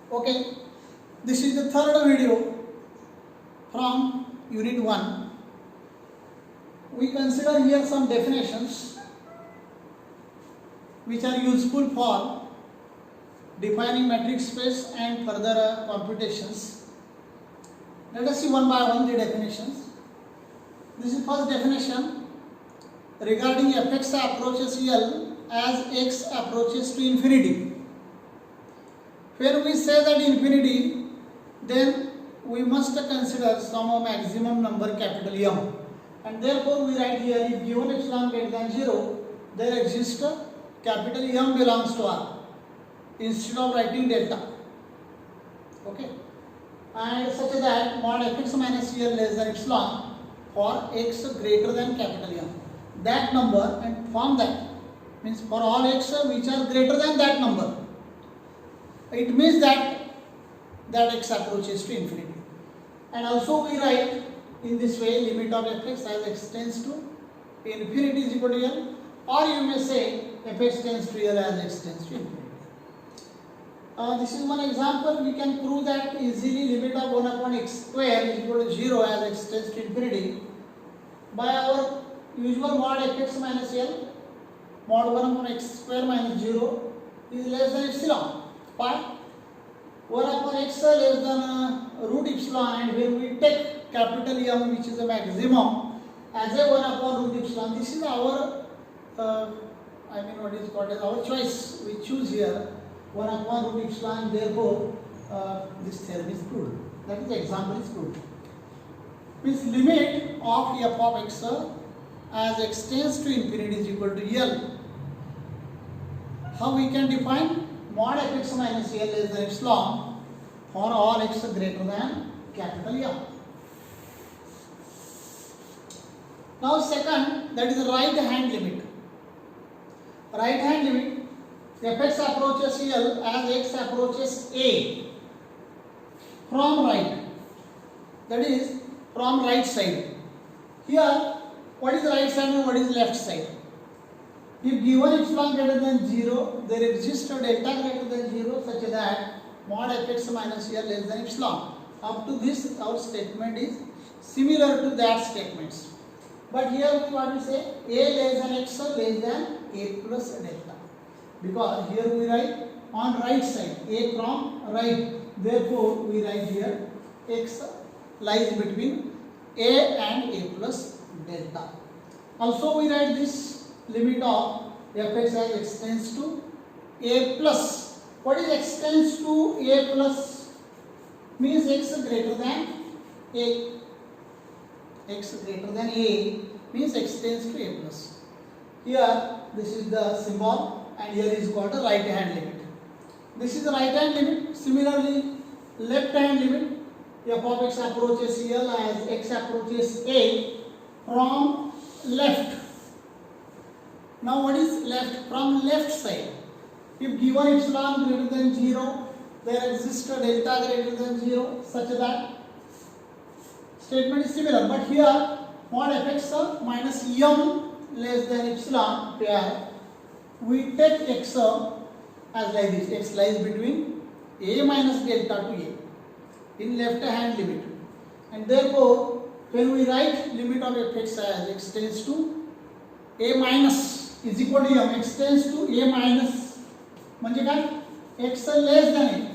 Okay, this is the third video from Unit 1. We consider here some definitions which are useful for defining metric space and further computations. Let us see one by one the definitions. This is first definition regarding fx approaches L as x approaches to infinity. When we say that infinity, then we must consider some maximum number capital M, and therefore we write here if given epsilon greater than 0, there exists capital M belongs to R instead of writing delta. Okay, and such that mod fx minus L less than epsilon for x greater than capital M, that number, and form that means for all x which are greater than that number, it means that x approaches to infinity. And also we write in this way limit of fx as x tends to infinity is equal to L, or you may say fx tends to L as x tends to infinity. This is one example. We can prove that easily limit of 1 upon x square is equal to 0 as x tends to infinity by our usual mod fx minus L. Mod 1 upon x square minus 0 is less than epsilon. But 1 upon x less than root epsilon, and when we take capital M, which is a maximum, as a 1 upon root epsilon, this is our what is called as our choice. We choose here 1 upon root epsilon, therefore this theorem is proved. That is the example is proved. Means limit of f of x as x tends to infinity is equal to L. How we can define? Mod fx minus L less than epsilon for all x greater than capital M. Now second, that is the right hand limit. Right hand limit, fx approaches L as x approaches A from right, that is from right side. Here what is right side and what is left side? If given epsilon greater than 0, there exists a delta greater than 0 such that mod fx minus L less than epsilon. Up to this our statement is similar to that statements. But here what we say, A less than x less than A plus delta. Because here we write on right side, A from right. Therefore we write here x lies between A and A plus delta. Also we write this limit of fx as x tends to A plus. What is x tends to A plus? Means x greater than A. X greater than A means x tends to A plus. Here this is the symbol, and here is called a right hand limit. This is the right hand limit. Similarly, left hand limit, f of x approaches L as x approaches A from left. Now what is left? From left side. If given epsilon greater than 0, there exists a delta greater than 0 such that statement is similar. But here mod fx minus M less than epsilon, where we take x as like this, x lies between A minus delta to A in left hand limit, and therefore when we write limit of fx as x tends to A minus is equal to M, x tends to A minus म्हणजे काय, x less than A,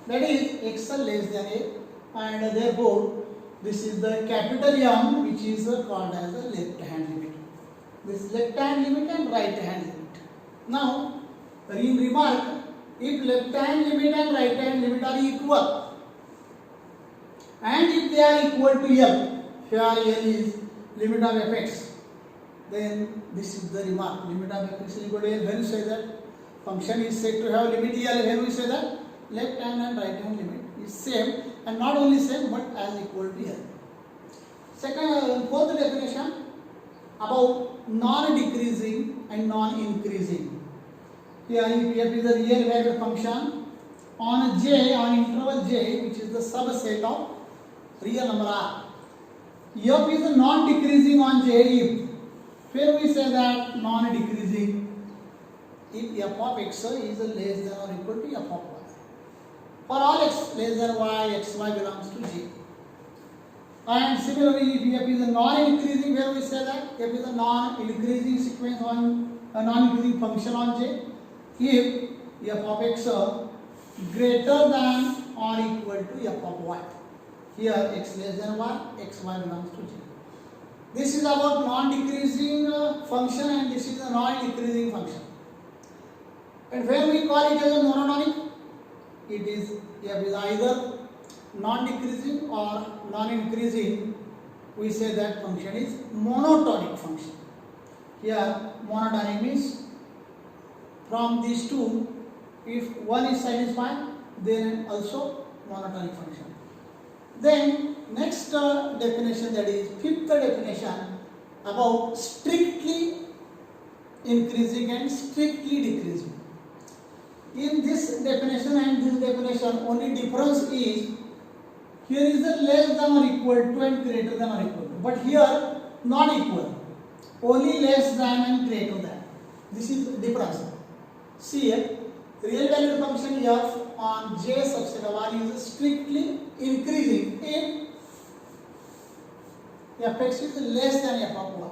that is x less than A, and therefore this is the capital M, which is called as the left hand limit. This left hand limit and right hand limit. Now in remark, if left hand limit and right hand limit are equal, and if they are equal to L, here L is limit of fx, then this is the remark, limit of fx is equal to L. When you say that function is said to have limit L, when we say that left hand and right hand limit is same, and not only same but as equal to L. Second, fourth definition about non-decreasing and non-increasing. Here if f is a real valued function on J, on interval J, which is the subset of real number R. F is a non-decreasing on J if, when we say that non-decreasing if f of x is less than or equal to f of y. for all x less than y, xy belongs to J. And similarly, if f is a non-increasing, where we say that f is a non-increasing sequence on a non-increasing function on J, if f of x greater than or equal to f of y. Here x less than y, xy belongs to J. This is about non-decreasing function and this is a non-decreasing function. And when we call it as a monotonic, it is f is either non-decreasing or non-increasing. We say that function is monotonic function. Here monotonic means from these two, if one is satisfied, then also monotonic function. Then next definition, that is fifth definition about strictly increasing and strictly decreasing. In this definition and this definition, only difference is here is the less than or equal to and greater than or equal to, but here not equal, only less than and greater than. This is difference. See here, real valued function f on J subset of R is strictly increasing if fx is less than f of y,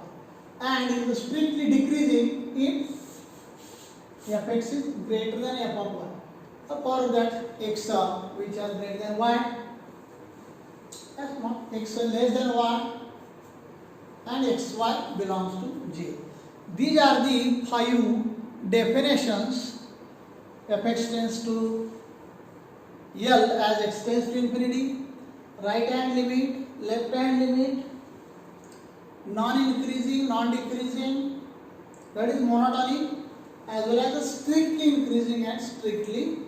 and is strictly decreasing if fx is greater than f of y. For that x which are greater than y, that's not x less than y, and xy belongs to J. These are the 5 definitions. Fx tends to L as x tends to infinity, right hand limit, left hand limit, non-increasing, non-decreasing, that is monotonic, as well as strictly increasing and strictly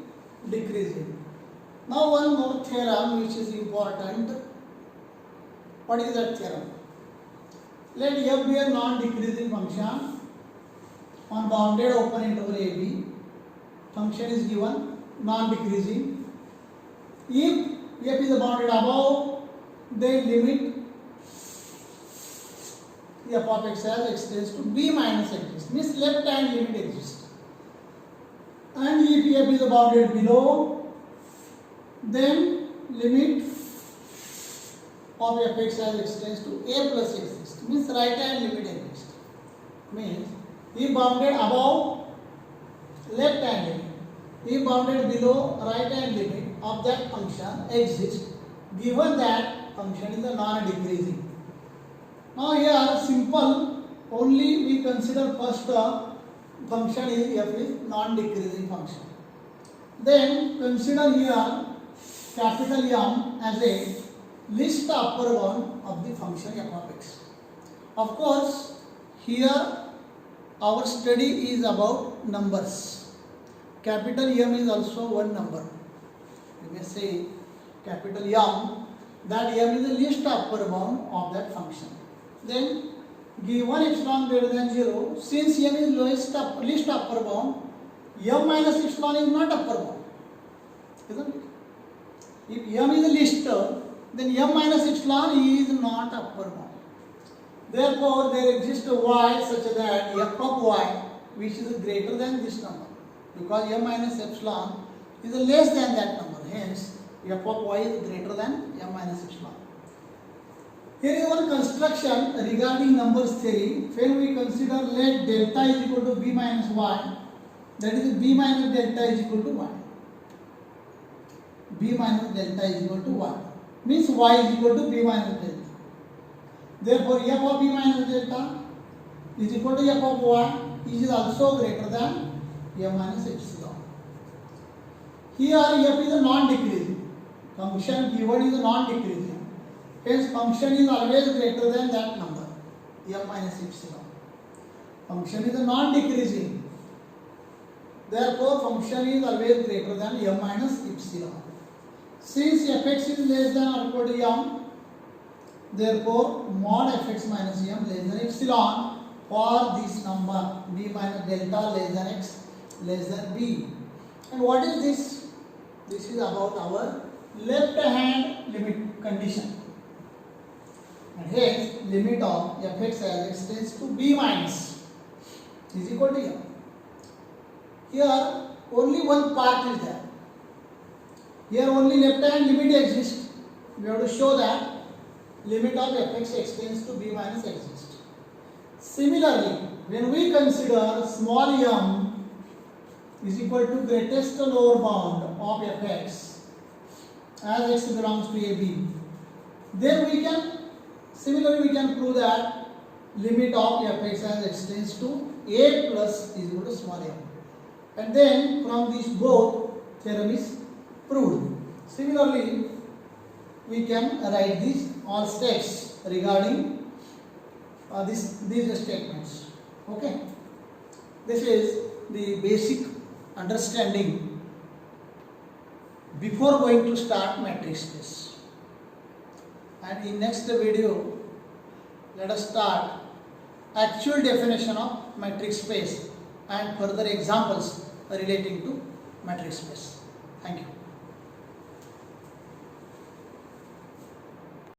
decreasing. Now one more theorem which is important. What is that theorem? Let f be a non-decreasing function on bounded open interval AB. Function is given non-decreasing. If f is bounded above, then limit f of x as x tends to b minus x, means left hand limit exists. And if f is bounded below, then limit of fx as x tends to a plus x, means right hand limit exists. Means if bounded above, left hand limit, if bounded below, right hand limit of that function exists, given that function is a non-decreasing. Now here simple, only we consider first function is f is non-decreasing function. Then consider here capital M as a least upper bound of the function f of x. Of course, here our study is about numbers. Capital M is also one number. You may say capital M, that M is the least upper bound of that function. Then given epsilon greater than 0, since M is least upper bound, M minus epsilon is not upper bound, isn't it? If M is the least, then M minus epsilon is not upper bound. Therefore, there exists a y such that f of y which is greater than this number, because M minus epsilon is less than that number. Hence, f of y is greater than M minus epsilon. Here is one construction regarding numbers theory. When we consider let delta is equal to b minus y, that is b minus delta is equal to y. B minus delta is equal to y. Means y is equal to b minus delta. Therefore, f of b minus delta is equal to f of y, which is also greater than m minus epsilon. Here f is a non-decreasing. Function given is a non-decreasing. Hence function is always greater than that number, m minus epsilon. Function is a non-decreasing. Therefore, function is always greater than m minus epsilon. Since fx is less than or equal to m, therefore mod fx minus m less than epsilon for this number b minus delta less than x less than b. And what is this? This is about our left hand limit condition. And hence limit of fx as x tends to b minus is equal to m. Here only one part is there. Here only left hand limit exists. We have to show that limit of fx extends to b minus x exists. Similarly, when we consider small m is equal to greatest lower bound of fx as x belongs to a b, then we can prove that limit of fx as extends to a plus is equal to small m. And then from these both theorem is proved. Similarly, we can write these all steps regarding these statements. Okay, this is the basic understanding before going to start matrix space. And in next video, let us start actual definition of matrix space and further examples relating to matrix space. Thank you.